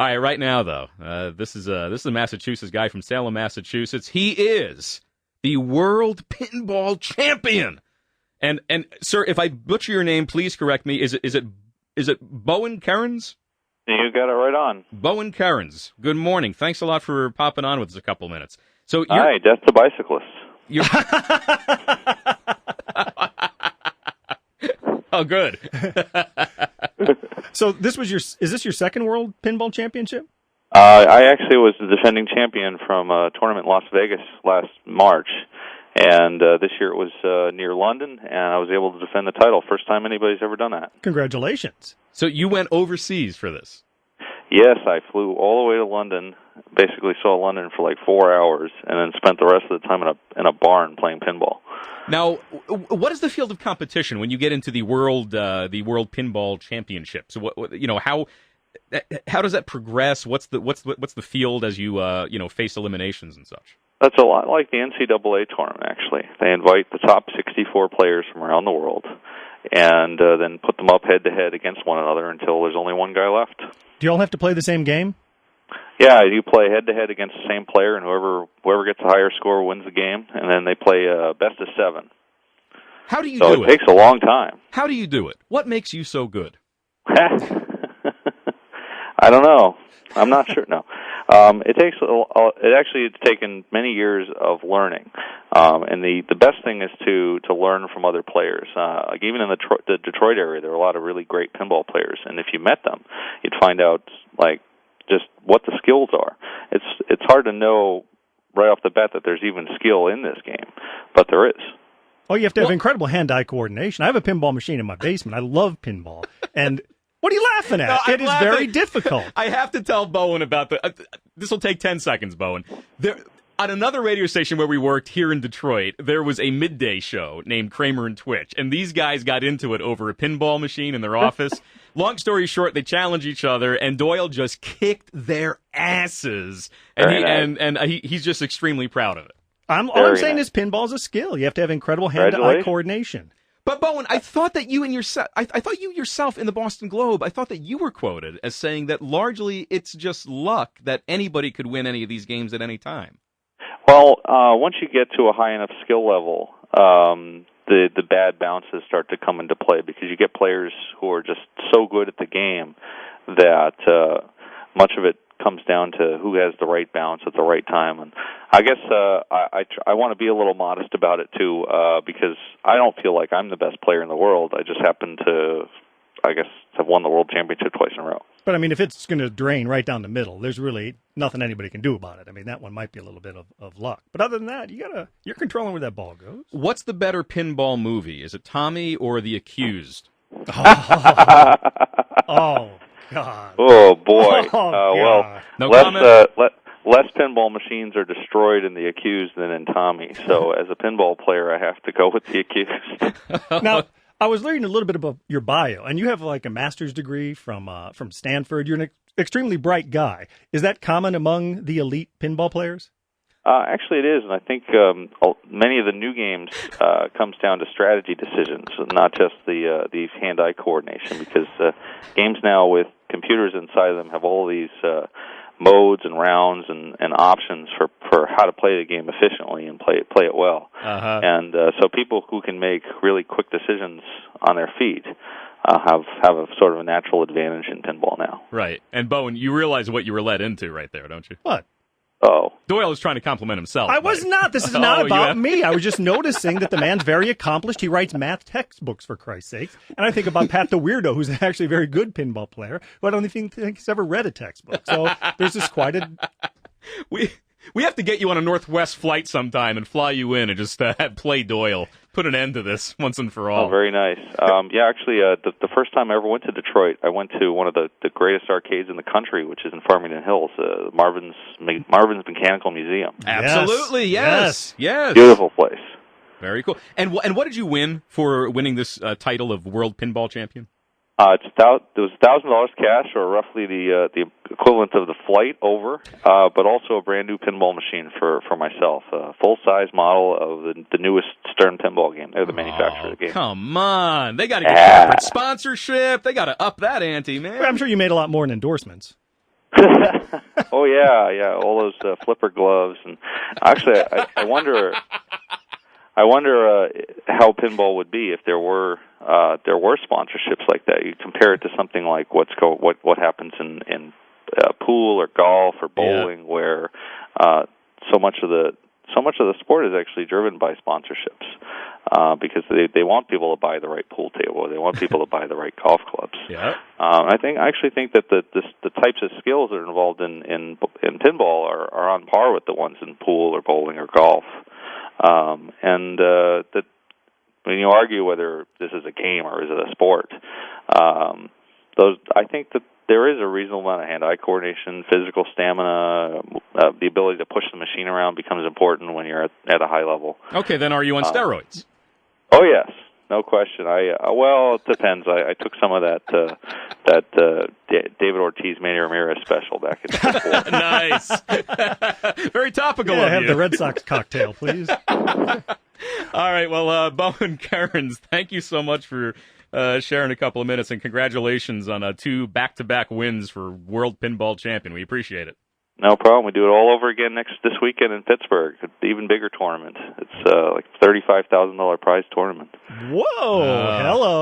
All right, right now, though, this is a Massachusetts guy from Salem, Massachusetts. He is the world pinball champion. And sir, if I butcher your name, please correct me. Is it Bowen Kerins? You got it right on. Bowen Kerins. Good morning. Thanks a lot for popping on with us a couple minutes. So hi, Death to Bicyclists. Oh, good. So is this your second World Pinball Championship? I actually was the defending champion from a tournament in Las Vegas last March, and this year it was near London, and I was able to defend the title. First time anybody's ever done that. Congratulations. So you went overseas for this? Yes, I flew all the way to London, basically saw London for like 4 hours, and then spent the rest of the time in a barn playing pinball. Now, what is the field of competition when you get into the World Pinball Championship? So, how does that progress? What's the field as you face eliminations and such? That's a lot like the NCAA tournament. Actually, they invite the top 64 players from around the world, and then put them up head to head against one another until there's only one guy left. Do you all have to play the same game? Yeah, you play head-to-head against the same player, and whoever gets the higher score wins the game, and then they play best of 7. How do you do it? So it takes a long time. How do you do it? What makes you so good? I don't know. I'm not sure. No, it's taken many years of learning, and the best thing is to learn from other players. Like even in the Detroit area, there are a lot of really great pinball players, and if you met them, you'd find out just what the skills are. It's hard to know right off the bat that there's even skill in this game, but there is. Oh, you have to have incredible hand-eye coordination. I have a pinball machine in my basement. I love pinball. And what are you laughing at? No, it is very difficult. I have to tell Bowen about this will take 10 seconds, Bowen. On another radio station where we worked here in Detroit, there was a midday show named Kramer and Twitch, and these guys got into it over a pinball machine in their office. Long story short, they challenged each other, and Doyle just kicked their asses, and he's just extremely proud of it. All I'm saying is pinball's a skill. You have to have incredible hand-to-eye coordination. But Bowen, I thought that you yourself in the Boston Globe, I thought that you were quoted as saying that largely it's just luck that anybody could win any of these games at any time. Well, once you get to a high enough skill level, the bad bounces start to come into play because you get players who are just so good at the game that much of it comes down to who has the right bounce at the right time. And I guess I want to be a little modest about it too, because I don't feel like I'm the best player in the world. I just happen to, have won the World Championship twice in a row. But, I mean, if it's going to drain right down the middle, there's really nothing anybody can do about it. I mean, that one might be a little bit of luck. But other than that, you're controlling where that ball goes. What's the better pinball movie? Is it Tommy or The Accused? Oh, God. Oh, boy. God. No comment? Less pinball machines are destroyed in The Accused than in Tommy. So as a pinball player, I have to go with The Accused. Now, I was learning a little bit about your bio, and you have like a master's degree from Stanford. You're an extremely bright guy. Is that common among the elite pinball players? Actually, it is, and I think many of the new games comes down to strategy decisions, not just the hand-eye coordination, because games now with computers inside of them have all these modes and rounds and options for how to play the game efficiently and play it well. Uh-huh. And so people who can make really quick decisions on their feet have a sort of a natural advantage in pinball now. Right. And Bowen, you realize what you were led into right there, don't you? What? Oh. Doyle was trying to compliment himself. I was not. This is not about me. I was just noticing that the man's very accomplished. He writes math textbooks, for Christ's sake. And I think about Pat the Weirdo, who's actually a very good pinball player, who I don't even think he's ever read a textbook. So there's this quite a... We have to get you on a Northwest flight sometime and fly you in and just play Doyle. Put an end to this once and for all. Oh, very nice. The first time I ever went to Detroit, I went to one of the greatest arcades in the country, which is in Farmington Hills, Marvin's Mechanical Museum. Absolutely, yes. Beautiful place. Very cool. And what did you win for winning this title of World Pinball Champion? It was $1,000 cash, or roughly the equivalent of the flight over, but also a brand new pinball machine for myself, a full-size model of the newest Stern pinball game. They're the manufacturer of the game. Come on, they got to get corporate sponsorship. They got to up that ante, man. I'm sure you made a lot more in endorsements. Oh yeah, all those flipper gloves, and actually, I wonder how pinball would be if there were sponsorships like that. You compare it to something like what happens in pool or golf or bowling, where so much of the sport is actually driven by sponsorships, because they want people to buy the right pool table, or they want people to buy the right golf clubs. Yeah. I actually think that the types of skills that are involved in pinball are on par with the ones in pool or bowling or golf, and that when you argue whether this is a game or is it a sport, I think that there is a reasonable amount of hand-eye coordination, physical stamina, the ability to push the machine around becomes important when you're at a high level. Okay, then are you on steroids? Oh yes, no question. Well, it depends. I took some of that David Ortiz, Manny Ramirez special back in '94. Nice, very topical of you. Have the Red Sox cocktail, please. All right, well, Bowen Kerins, thank you so much for sharing a couple of minutes, and congratulations on 2 back-to-back wins for World Pinball Champion. We appreciate it. No problem. We do it all over again this weekend in Pittsburgh. It's an even bigger tournament. It's like $35,000 prize tournament. Whoa! Hello.